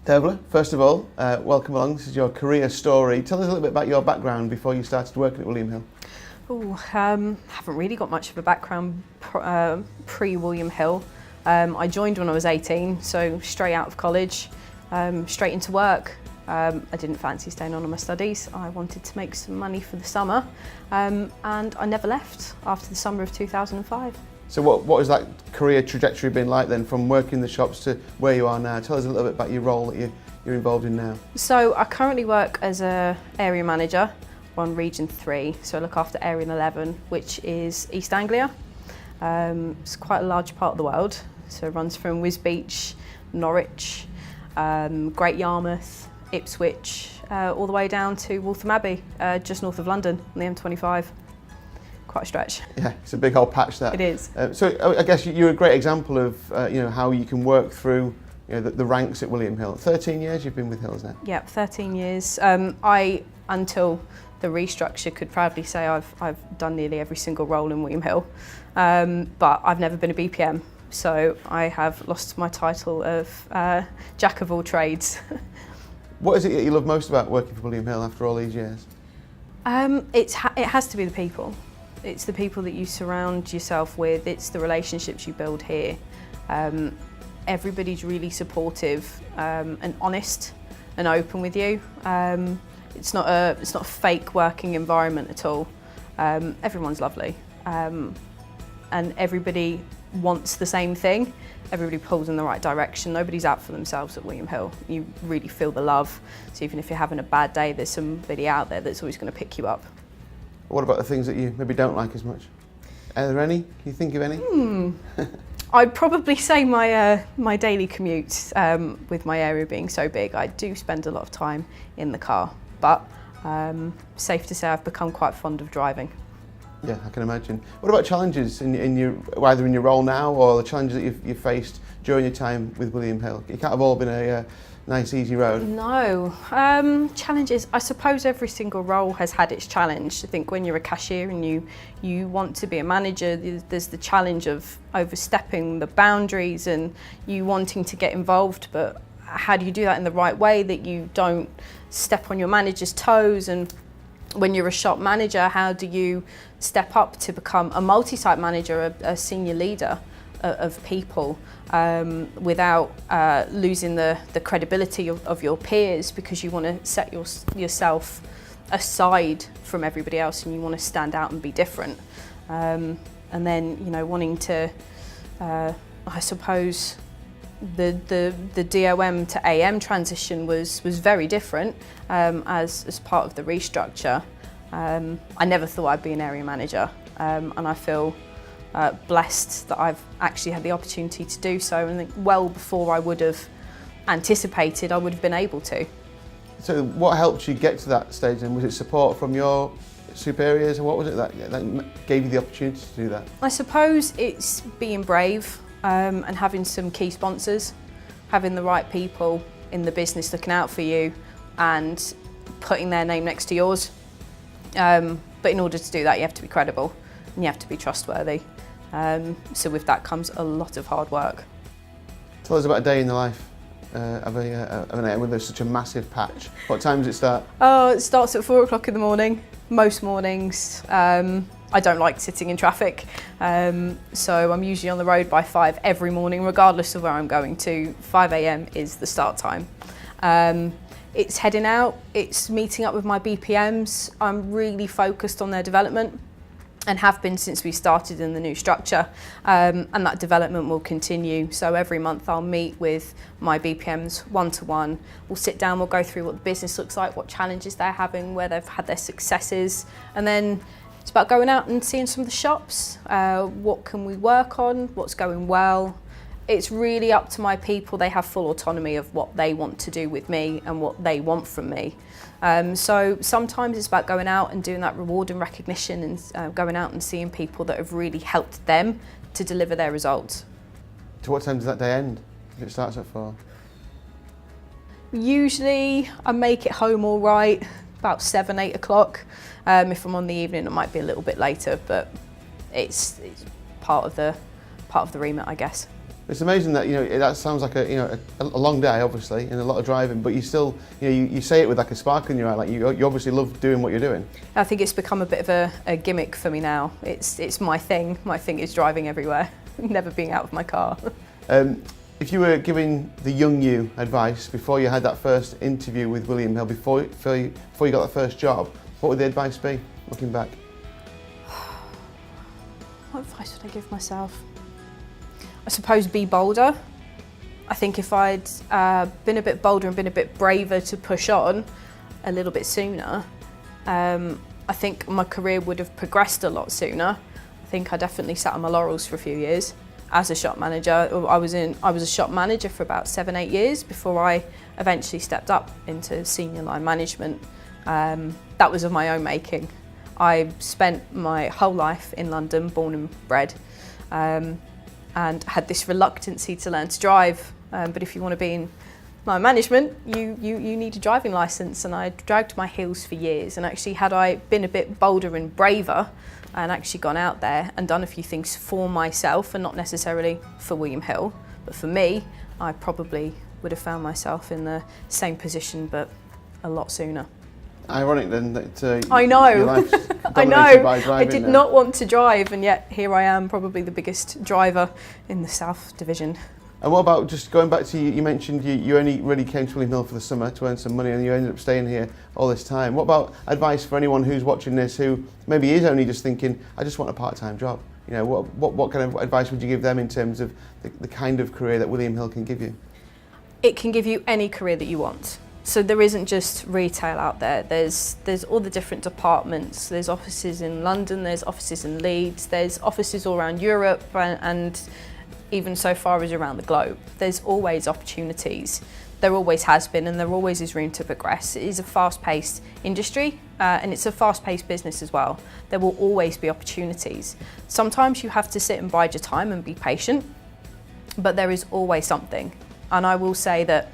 Dhearbhla, first of all, welcome along. This is your career story. Tell us a little bit about your background before you started working at William Hill. Haven't really got much of a background pre-William Hill. I joined when I was 18, so straight out of college, straight into work. I didn't fancy staying on my studies. I wanted to make some money for the summer, and I never left after the summer of 2005. So what has that career trajectory been like then, from working in the shops to where you are now? Tell us a little bit about your role that you're involved in now. So I currently work as an area manager on Region 3, so I look after Area 11, which is East Anglia. It's quite a large part of the world, so it runs from Wisbech, Norwich, Great Yarmouth, Ipswich, all the way down to Waltham Abbey, just north of London on the M25. Quite a stretch. Yeah, it's a big old patch that. It is. So I guess you're a great example of how you can work through the ranks at William Hill. 13 years you've been with Hills now. Yeah, 13 years. I, until the restructure, could proudly say I've done nearly every single role in William Hill, but I've never been a BPM, so I have lost my title of Jack of all trades. What is it that you love most about working for William Hill after all these years? It has to be the people. It's the people that you surround yourself with. It's the relationships you build here. Everybody's really supportive and honest and open with you. It's not a fake working environment at all. Everyone's lovely, and everybody wants the same thing. Everybody pulls in the right direction. Nobody's out for themselves at William Hill. You really feel the love. So even if you're having a bad day, there's somebody out there that's always going to pick you up. What about the things that you maybe don't like as much? Are there any? Can you think of any? I'd probably say my daily commute, with my area being so big, I do spend a lot of time in the car, but safe to say I've become quite fond of driving. Yeah, I can imagine. What about challenges in your, either in your role now or the challenges that you've faced during your time with William Hill? It can't have all been a nice, easy road. No. Challenges, I suppose every single role has had its challenge. I think when you're a cashier and you want to be a manager, there's the challenge of overstepping the boundaries and you wanting to get involved, but how do you do that in the right way that you don't step on your manager's toes? And when you're a shop manager, how do you step up to become a multi-site manager, a senior leader of people, without losing the credibility of your peers, because you want to set yourself aside from everybody else and you want to stand out and be different. And then, wanting to, I suppose, the DOM to AM transition was very different as part of the restructure. I never thought I'd be an area manager, and I feel blessed that I've actually had the opportunity to do so, and I think well before I would have anticipated I would have been able to. So what helped you get to that stage, and was it support from your superiors, and what was it that gave you the opportunity to do that? I suppose it's being brave, and having some key sponsors, having the right people in the business looking out for you and putting their name next to yours. But in order to do that, you have to be credible and you have to be trustworthy. So with that comes a lot of hard work. Tell us about a day in the life of an area with such a massive patch. What time does it start? Oh, it starts at 4 o'clock in the morning, most mornings. I don't like sitting in traffic, so I'm usually on the road by 5 every morning, regardless of where I'm going to. 5 AM is the start time. It's heading out, it's meeting up with my BPMs. I'm really focused on their development and have been since we started in the new structure, and that development will continue. So every month I'll meet with my BPMs one-to-one. We'll sit down, we'll go through what the business looks like, what challenges they're having, where they've had their successes, and then it's about going out and seeing some of the shops. What can we work on? What's going well? It's really up to my people. They have full autonomy of what they want to do with me and what they want from me. So sometimes it's about going out and doing that reward and recognition, and going out and seeing people that have really helped them to deliver their results. To what time does that day end? If it starts at 4? Usually I make it home all right, about 7, 8 o'clock. If I'm on the evening, it might be a little bit later, but it's part of the remit, I guess. It's amazing that that sounds like a long day, obviously, and a lot of driving, but you still you say it with like a spark in your eye, like you obviously love doing what you're doing. I think it's become a bit of a gimmick for me now. It's my thing. My thing is driving everywhere, never being out of my car. If you were giving the young you advice before you had that first interview with William Hill, before you got that first job, what would the advice be, looking back? What advice would I give myself? I suppose be bolder. I think if I'd been a bit bolder and been a bit braver to push on a little bit sooner, I think my career would have progressed a lot sooner. I think I definitely sat on my laurels for a few years as a shop manager. I was a shop manager for about 7-8 years before I eventually stepped up into senior line management. That was of my own making. I spent my whole life in London, born and bred, and had this reluctancy to learn to drive. But if you want to be in line management, you need a driving licence, and I dragged my heels for years. And actually, had I been a bit bolder and braver and actually gone out there and done a few things for myself and not necessarily for William Hill, but for me, I probably would have found myself in the same position, but a lot sooner. Ironic then that I know. Your life's I know. dominated by driving I did now. not want to drive, and yet here I am, probably the biggest driver in the South Division. And what about just going back to you mentioned you only really came to William Hill for the summer to earn some money, and you ended up staying here all this time. What about advice for anyone who's watching this who maybe is only just thinking, I just want a part-time job? What kind of advice would you give them in terms of the kind of career that William Hill can give you? It can give you any career that you want. So there isn't just retail out there. There's all the different departments. There's offices in London, there's offices in Leeds, there's offices all around Europe and even so far as around the globe. There's always opportunities. There always has been, and there always is room to progress. It is a fast-paced industry, and it's a fast-paced business as well. There will always be opportunities. Sometimes you have to sit and bide your time and be patient, but there is always something. And I will say that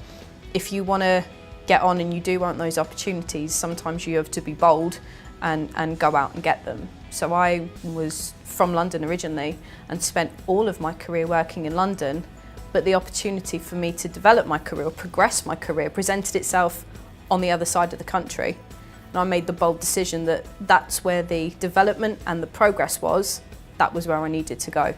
if you want to get on and you do want those opportunities, sometimes you have to be bold and go out and get them. So I was from London originally and spent all of my career working in London, but the opportunity for me to develop my career, progress my career, presented itself on the other side of the country. And I made the bold decision that that's where the development and the progress was, that was where I needed to go.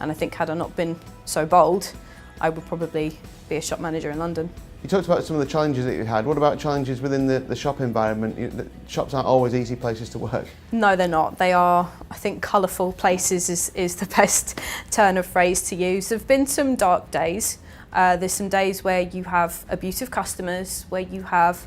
And I think had I not been so bold, I would probably be a shop manager in London. You talked about some of the challenges that you had. What about challenges within the shop environment? The shops aren't always easy places to work. No, they're not. They are, I think, colourful places is the best turn of phrase to use. There have been some dark days. There's some days where you have abusive customers, where you have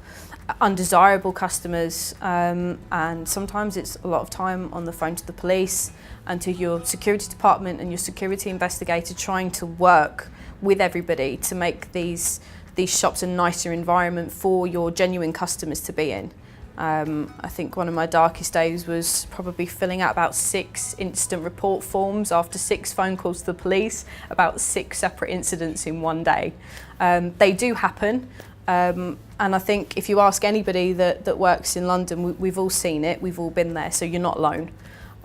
undesirable customers, and sometimes it's a lot of time on the phone to the police and to your security department and your security investigator trying to work with everybody to make these shops a nicer environment for your genuine customers to be in. I think one of my darkest days was probably filling out about 6 instant report forms after 6 phone calls to the police about 6 separate incidents in one day. They do happen, and I think if you ask anybody that works in London, we've all seen it, we've all been there, so you're not alone,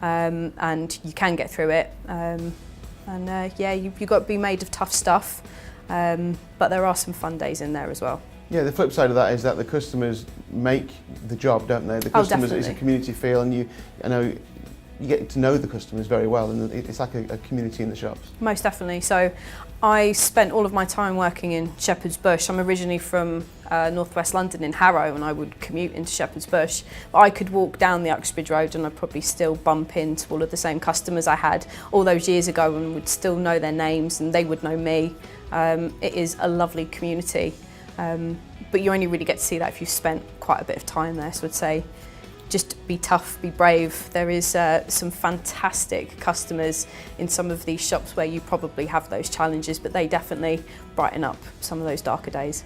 and you can get through it. Yeah, you've got to be made of tough stuff. But there are some fun days in there as well. Yeah, the flip side of that is that the customers make the job, don't they? The customers, it's a community feel, and you get to know the customers very well, and it's like a community in the shops. Most definitely. So I spent all of my time working in Shepherd's Bush. I'm originally from northwest London in Harrow, and I would commute into Shepherd's Bush. But I could walk down the Uxbridge Road and I'd probably still bump into all of the same customers I had all those years ago and would still know their names and they would know me. It is a lovely community, but you only really get to see that if you've spent quite a bit of time there. So I'd say just be tough, be brave. There is some fantastic customers in some of these shops where you probably have those challenges, but they definitely brighten up some of those darker days.